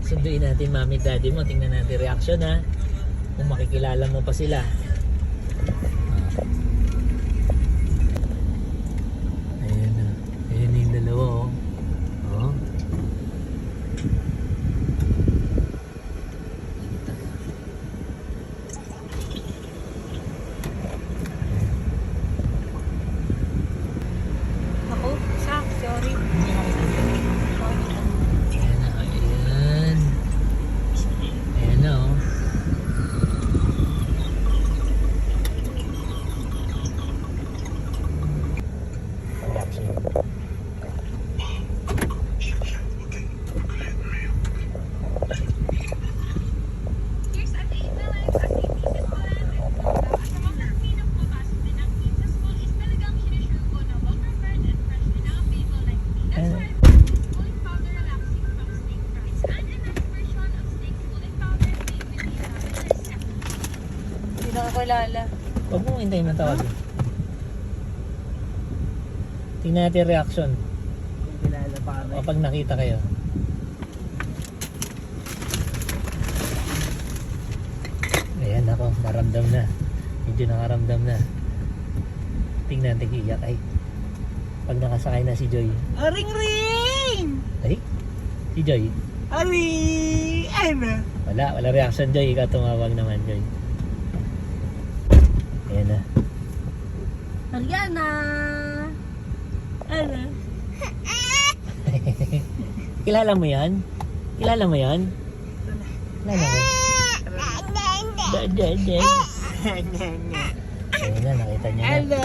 Sunduin natin mami daddy mo. Tingnan natin reaction ha. Kung makikilala mo pa sila. Ayan na. Ayan na yung dalawa oh. Oh. Ako? Sorry. Ayan na. Ayan. Ayan na oh. Hindi na ako kilala. Huwag mong hintayin ng tawag. Tingnan natin reaction. Kung kilala pa kami. O pag nakita kayo. Ayan ako, naramdam na. Medyo nakaramdam na. Tingnan natin iiyak ay. Pag nakasakay na si Joy. Aring ring! Ay? Si Joy? Ari! Ano? Wala reaction Joy. Ikaw tumawag naman Joy. Ayan na. Mariana! Ano? Kilala mo yan? Kilala mo yan? Kilala mo? Da. Ayan na, nakita niya na. Hello!